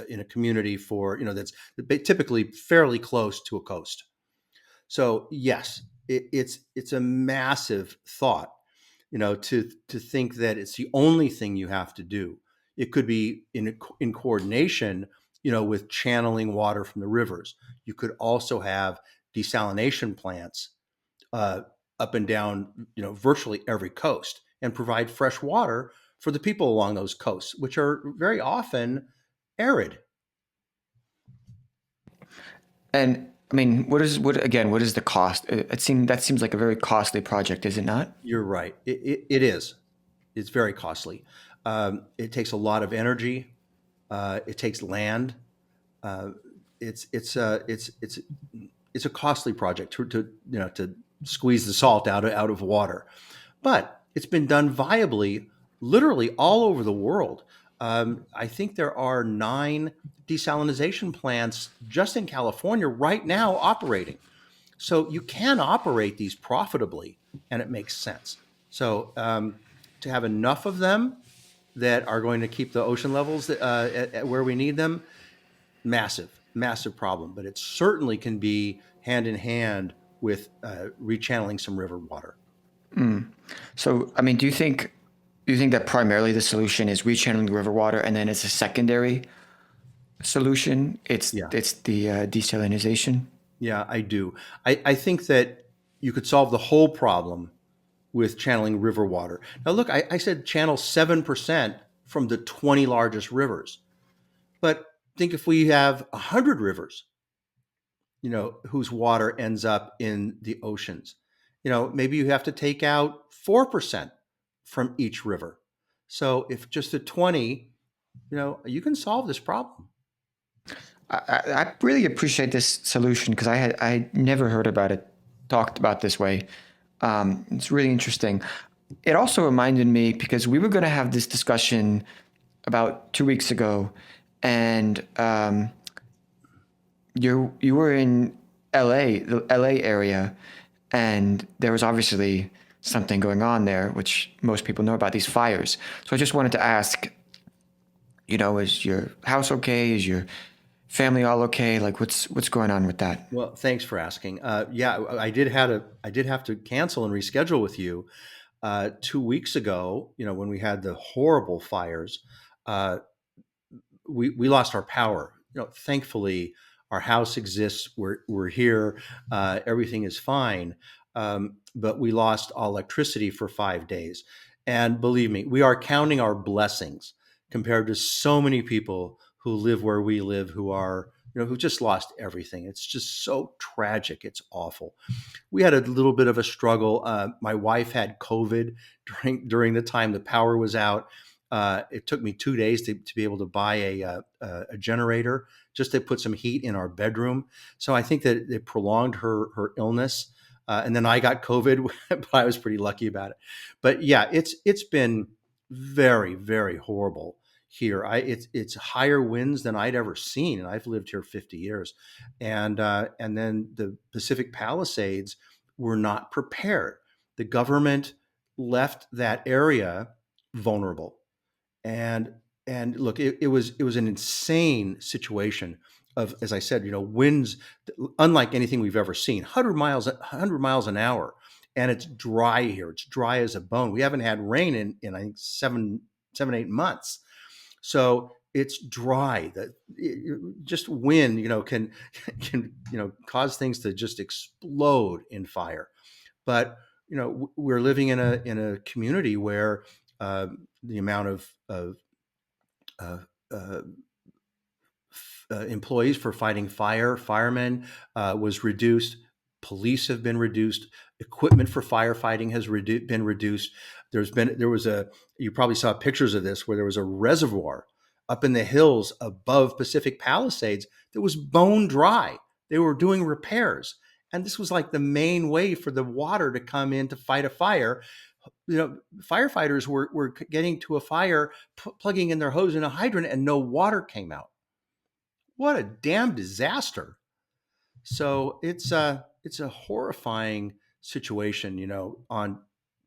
in a community for that's typically fairly close to a coast. So yes, it's a massive thought, to think that it's the only thing you have to do. It could be in coordination, with channeling water from the rivers. You could also have desalination plants uh, up and down, virtually every coast, and provide fresh water for the people along those coasts, which are very often arid. And I mean, what is the cost? That seems like a very costly project, is it not? You're right. It is. It's very costly. It takes a lot of energy. It takes land. Uh, it's a costly project to squeeze the salt out of water, but it's been done viably, literally all over the world. I think there are 9 desalination plants just in California right now operating. So you can operate these profitably, and it makes sense. So to have enough of them that are going to keep the ocean levels at where we need them, massive, massive problem. But it certainly can be hand in hand with rechanneling some river water. So, I mean, do you think that primarily the solution is rechanneling the river water, and then as a secondary solution, it's Yeah. it's the desalinization? Yeah, I do. I think that you could solve the whole problem with channeling river water. Now, look, I said channel 7% from the 20 largest rivers. But think if we have 100 rivers, whose water ends up in the oceans, maybe you have to take out 4% from each river. So if just the 20, you can solve this problem. I really appreciate this solution because I never heard about it talked about this way. It's really interesting. It also reminded me because we were going to have this discussion about 2 weeks ago, and you were in L.A., the L.A. area, and there was obviously something going on there, which most people know about, these fires. So I just wanted to ask, is your house okay? Is your family all okay? Like, what's going on with that? Well, thanks for asking. Yeah, I did have to cancel and reschedule with you 2 weeks ago. When we had the horrible fires, uh, we lost our power. Thankfully, our house exists. We're here. Everything is fine. But we lost all electricity for 5 days. And believe me, we are counting our blessings compared to so many people who live where we live, who just lost everything. It's just so tragic. It's awful. We had a little bit of a struggle. My wife had COVID during the time the power was out. It took me 2 days to be able to buy a generator just to put some heat in our bedroom. So I think that it prolonged her illness. And then I got COVID, but I was pretty lucky about it. But yeah, it's been very, very horrible here. It's higher winds than I'd ever seen, and I've lived here 50 years. And then the Pacific Palisades were not prepared. The government left that area vulnerable, and look, it was an insane situation of, as I said, winds unlike anything we've ever seen, 100 miles an hour, and it's dry here. It's dry as a bone. We haven't had rain in I think 7, 8 months, so it's dry. That just wind, can cause things to just explode in fire. But we're living in a community where the amount of uh, uh, employees for fighting fire, firemen, was reduced. Police have been reduced. Equipment for firefighting has been reduced. You probably saw pictures of this where there was a reservoir up in the hills above Pacific Palisades that was bone dry. They were doing repairs. And this was like the main way for the water to come in to fight a fire. Firefighters were getting to a fire, plugging in their hose in a hydrant, and no water came out. What a damn disaster! So it's a horrifying situation, on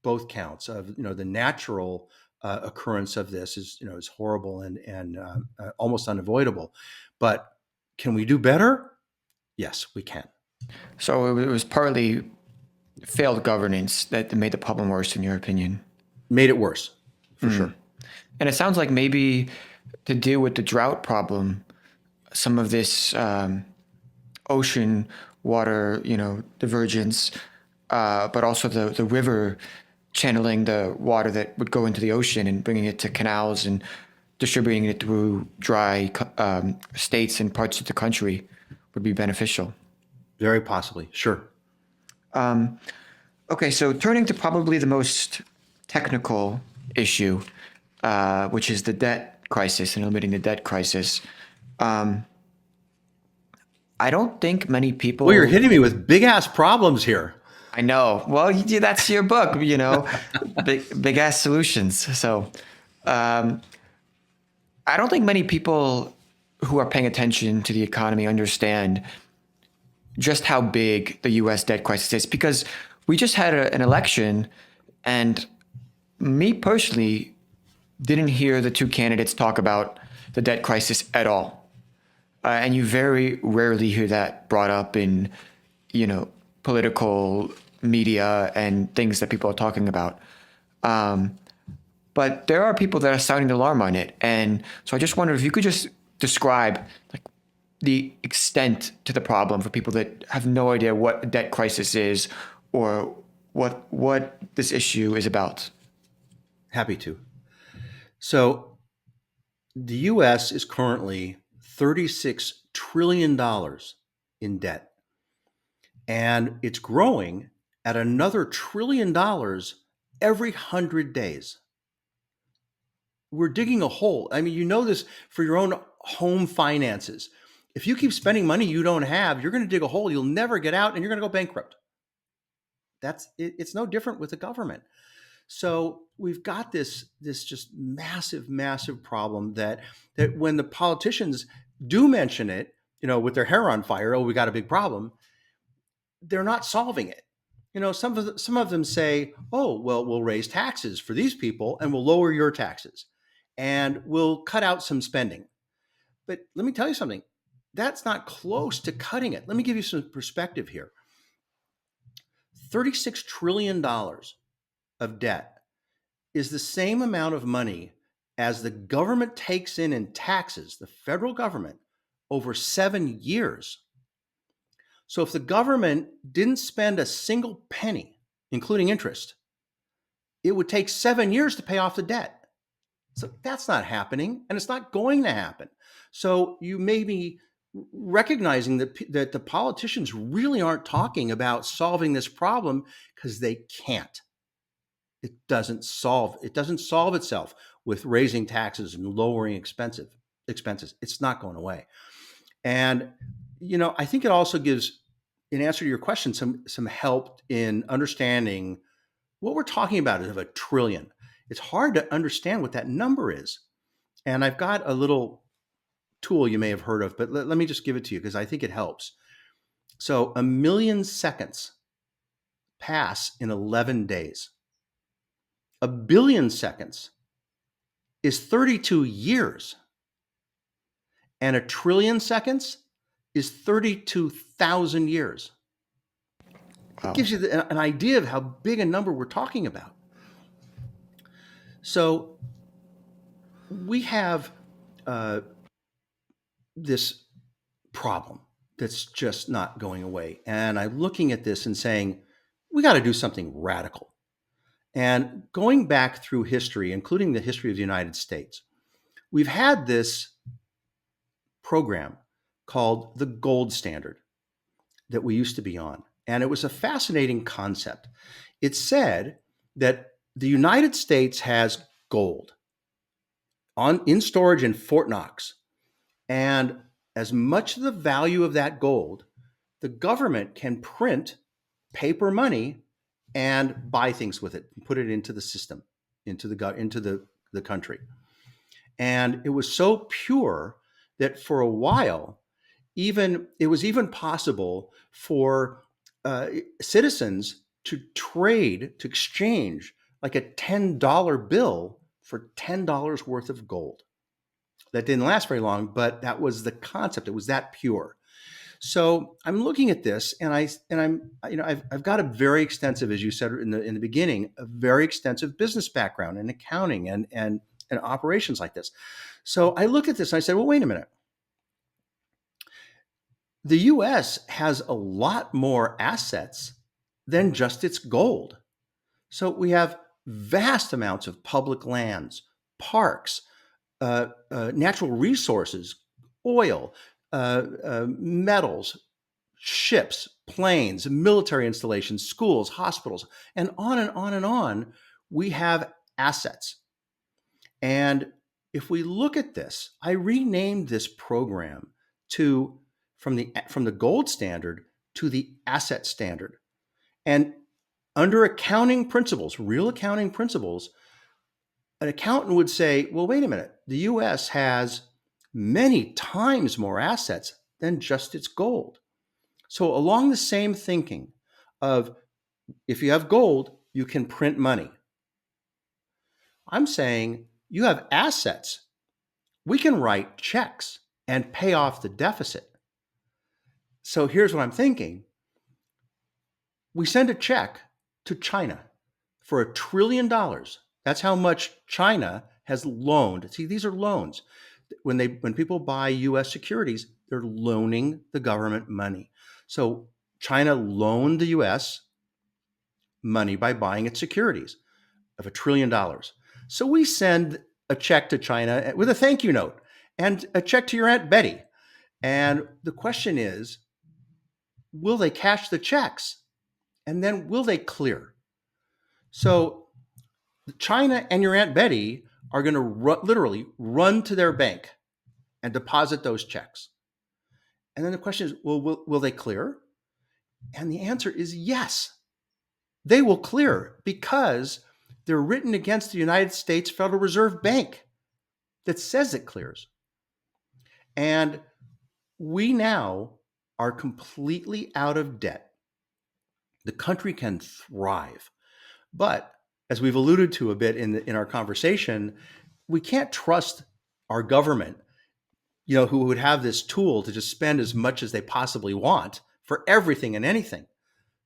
both counts of the natural occurrence of this is horrible and almost unavoidable. But can we do better? Yes, we can. So it was partly failed governance that made the problem worse, in your opinion. Made it worse, for sure. And it sounds like maybe to deal with the drought problem, some of this ocean water, divergence, but also the river channeling the water that would go into the ocean and bringing it to canals and distributing it through dry states and parts of the country would be beneficial. Very possibly, sure. Okay, so turning to probably the most technical issue, which is the debt crisis and limiting the debt crisis. I don't think many people. Well, you're hitting me with big ass problems here. I know. Well, that's your book, big ass solutions. So, I don't think many people who are paying attention to the economy understand just how big the U.S. debt crisis is, because we just had an election, and me personally didn't hear the two candidates talk about the debt crisis at all. And you very rarely hear that brought up in, you know, political media and things that people are talking about. But there are people that are sounding the alarm on it. And so I just wondered if you could just describe like the extent to the problem for people that have no idea what a debt crisis is or what this issue is about. Happy to. So the US is currently $36 trillion in debt, and it's growing at another $1 trillion every 100 days. We're digging a hole. I mean, you know this for your own home finances. If you keep spending money you don't have, you're going to dig a hole. You'll never get out and you're going to go bankrupt. That's it, it's no different with the government. So we've got this just massive problem that when the politicians do mention it, with their hair on fire, oh, we got a big problem, they're not solving it. Some of them say, oh, well, we'll raise taxes for these people and we'll lower your taxes and we'll cut out some spending. But let me tell you something, that's not close to cutting it. Let me give you some perspective here. $36 trillion of debt is the same amount of money as the government takes in taxes, the federal government, over 7 years. So if the government didn't spend a single penny, including interest, it would take 7 years to pay off the debt. So that's not happening, and it's not going to happen. So you may be recognizing that the politicians really aren't talking about solving this problem because they can't. It doesn't solve itself with raising taxes and lowering expenses. It's not going away. And I think it also gives, in answer to your question, some help in understanding what we're talking about of a trillion. It's hard to understand what that number is. And I've got a little tool you may have heard of, but let me just give it to you because I think it helps. So 1,000,000 seconds pass in 11 days. 1 billion seconds is 32 years. And 1 trillion seconds is 32,000 years. It Wow. gives you an idea of how big a number we're talking about. So we have this problem that's just not going away. And I'm looking at this and saying, we got to do something radical. And going back through history, including the history of the United States, we've had this program called the gold standard that we used to be on. And it was a fascinating concept. It said that the United States has gold in storage in Fort Knox. And as much of the value of that gold, the government can print paper money and buy things with it, put it into the system, into the country. And it was so pure that for a while, it was even possible for citizens to exchange like a $10 bill for $10 worth of gold. That didn't last very long, but that was the concept. It was that pure. So I'm looking at this, and I've got a very extensive, as you said in the beginning, a very extensive business background in accounting and operations like this. So I looked at this and I said, well, wait a minute. The US has a lot more assets than just its gold. So we have vast amounts of public lands, parks, natural resources, oil, metals, ships, planes, military installations, schools, hospitals, and on and on and on. We have assets. And if we look at this, I renamed this program from the gold standard to the asset standard. And under accounting principles, real accounting principles, an accountant would say, well, wait a minute, the US has many times more assets than just its gold. So along the same thinking of if you have gold, you can print money. I'm saying you have assets. We can write checks and pay off the deficit. So here's what I'm thinking. We send a check to China for $1 trillion. That's how much China has loaned. See, these are loans. When people buy US securities, they're loaning the government money. So China loaned the US money by buying its securities of $1 trillion. So we send a check to China with a thank you note and a check to your Aunt Betty. And the question is, will they cash the checks? And then will they clear? So China and your Aunt Betty are going to literally run to their bank and deposit those checks. And then the question is, well, will they clear? And the answer is yes, they will clear because they're written against the United States Federal Reserve Bank that says it clears. And we now are completely out of debt. The country can thrive. But as we've alluded to a bit in our conversation, we can't trust our government, who would have this tool to just spend as much as they possibly want for everything and anything.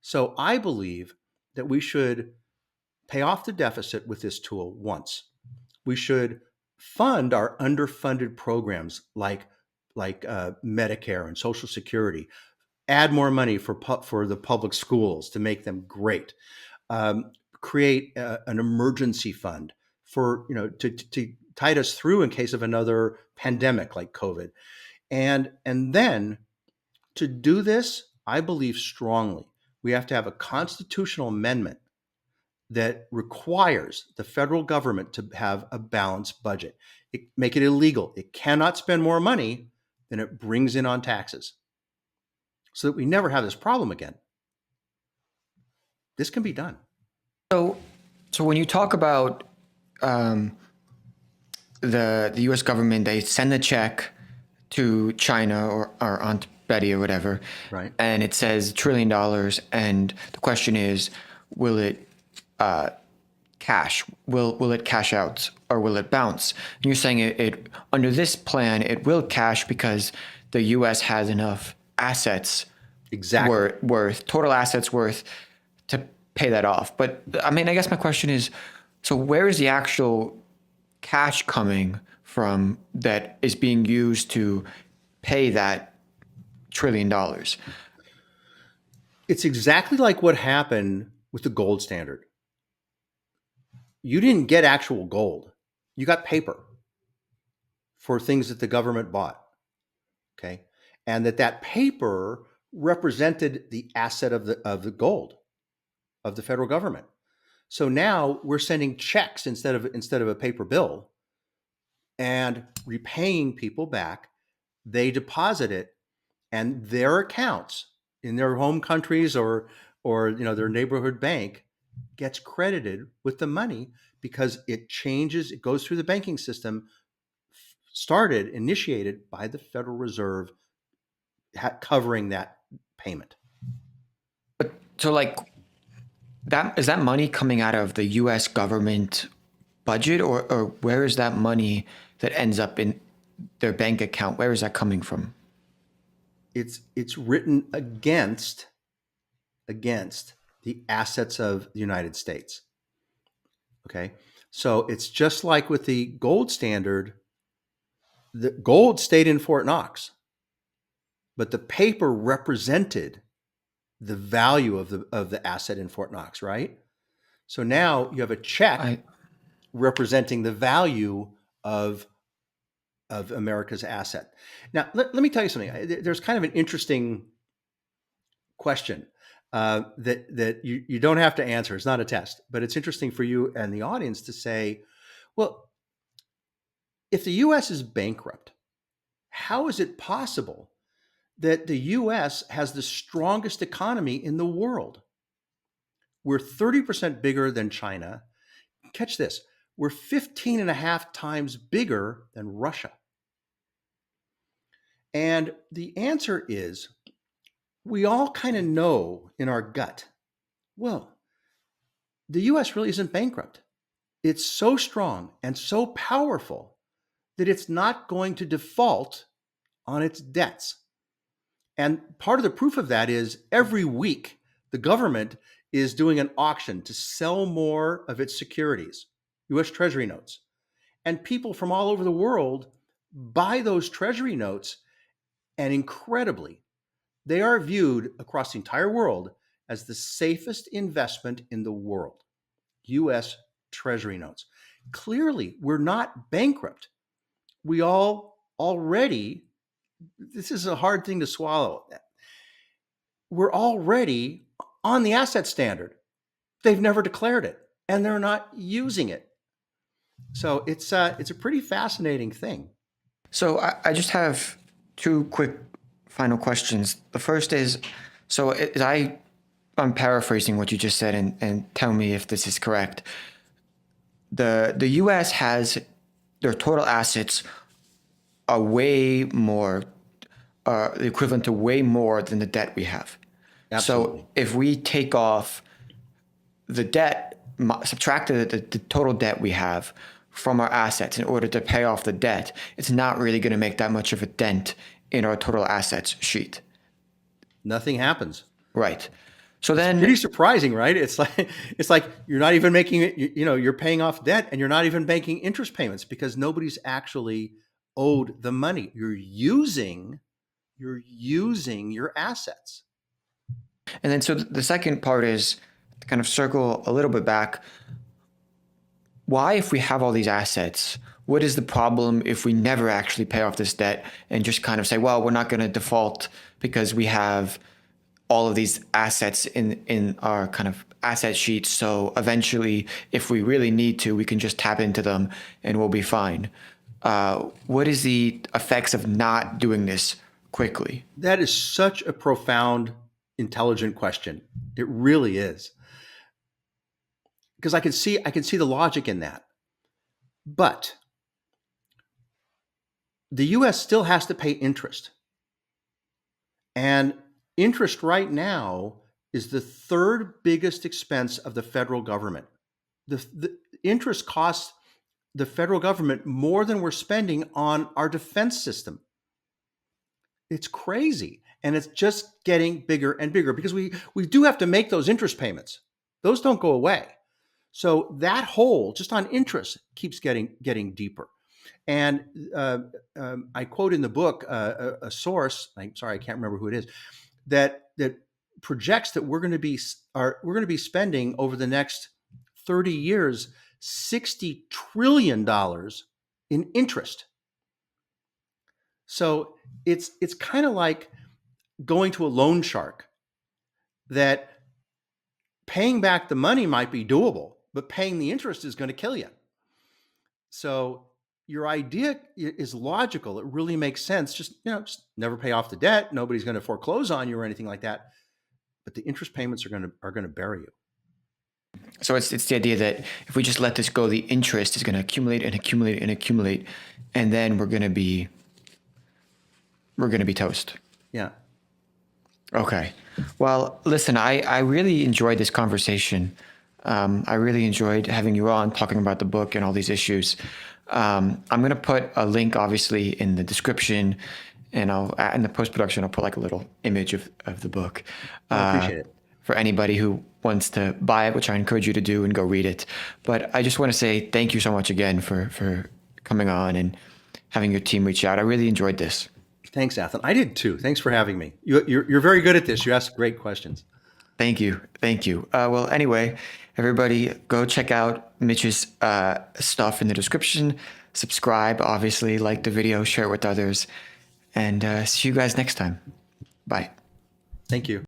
So I believe that we should pay off the deficit with this tool once. We should fund our underfunded programs like Medicare and Social Security. Add more money for the public schools to make them great. Create an emergency fund for to tide us through in case of another pandemic like COVID. And then to do this, I believe strongly we have to have a constitutional amendment that requires the federal government to have a balanced budget. Make it illegal. It cannot spend more money than it brings in on taxes, so that we never have this problem again. This can be done. So, so when you talk about um, the U.S. government, they send a check to China or Aunt Betty or whatever, Right. and it says $1 trillion, and the question is, will it cash? Will it cash out or will it bounce? And you're saying it under this plan it will cash because the U.S. has enough assets Exactly. worth total assets worth to pay that off. But I mean, I guess my question is, so where is the actual cash coming from that is being used to pay that $1 trillion? It's exactly like what happened with the gold standard. You didn't get actual gold. You got paper for things that the government bought. Okay. And that paper represented the asset of the gold of the federal government. So now we're sending checks instead of a paper bill and repaying people back. They deposit it, and their accounts in their home countries or their neighborhood bank gets credited with the money because it goes through the banking system, initiated by the Federal Reserve, covering that payment. So like that is that money coming out of the U.S. government budget, or where is that money that ends up in their bank account? Where is that coming from? It's written against the assets of the United States. Okay. So it's just like with the gold standard, the gold stayed in Fort Knox, but the paper represented the value of the asset in Fort Knox, right? So now you have a check I representing the value of America's asset. Now, let me tell you something. There's kind of an interesting question that you don't have to answer. It's not a test, but it's interesting for you and the audience to say, well, if the U.S. is bankrupt, how is it possible that the U.S. has the strongest economy in the world? We're 30% bigger than China. Catch this. We're 15 and a half times bigger than Russia. And the answer is we all kind of know in our gut, well, the US really isn't bankrupt. It's so strong and so powerful that it's not going to default on its debts. And part of the proof of that is every week the government is doing an auction to sell more of its securities, US Treasury notes. And people from all over the world buy those Treasury notes. And incredibly, they are viewed across the entire world as the safest investment in the world. US Treasury notes. Clearly, we're not bankrupt. We all already, this is a hard thing to swallow. We're already on the asset standard. They've never declared it and they're not using it. So it's a pretty fascinating thing. So I just have two quick final questions. The first is, so I'm paraphrasing what you just said, and tell me if this is correct. The U.S. has their total assets are way more, the equivalent to way more than the debt we have. Absolutely. So if we take off the debt, subtract the total debt we have from our assets in order to pay off the debt, it's not really going to make that much of a dent in our total assets sheet. Nothing happens. Right. So then, Pretty surprising, right? It's like you're not even making it. You're paying off debt, and you're not even making interest payments because nobody's actually owed the money. You're using your assets. and then so the second part is to kind of circle a little bit back. Why, if we have all these assets, what is the problem if we never actually pay off this debt and just kind of say, well, we're not going to default because we have all of these assets in our kind of asset sheet. So eventually, if we really need to, we can just tap into them and we'll be fine. What is the effects of not doing this quickly? That is such a profound, intelligent question. It really is. Because I can see the logic in that. But the US still has to pay interest. And interest right now is the third biggest expense of the federal government. The interest costs the federal government more than we're spending on our defense system. It's crazy. And it's just getting bigger and bigger because we do have to make those interest payments. Those don't go away. So that hole just on interest keeps getting deeper. And I quote in the book a source. I'm sorry, I can't remember who it is. That projects that we're going to be spending over the next 30 years $60 trillion in interest. So it's kind of like going to a loan shark, that paying back the money might be doable, but paying the interest is going to kill you. So your idea is logical. It really makes sense. Just never pay off the debt. Nobody's going to foreclose on you or anything like that. But the interest payments are going to bury you. So it's the idea that if we just let this go, the interest is going to accumulate and accumulate and accumulate, and then we're going to be toast. Yeah. Okay. Well, listen, I really enjoyed this conversation. I really enjoyed having you on, talking about the book and all these issues. I'm going to put a link, obviously, in the description, and in the post-production, I'll put like a little image of the book. I appreciate it. For anybody who wants to buy it, which I encourage you to do and go read it. But I just want to say thank you so much again for coming on and having your team reach out. I really enjoyed this. Thanks, Athan. I did too. Thanks for having me. You're very good at this. You ask great questions. Thank you. Thank you. Well, anyway, everybody go check out Mitch's stuff in the description. Subscribe, obviously, like the video, share it with others, and see you guys next time. Bye. Thank you.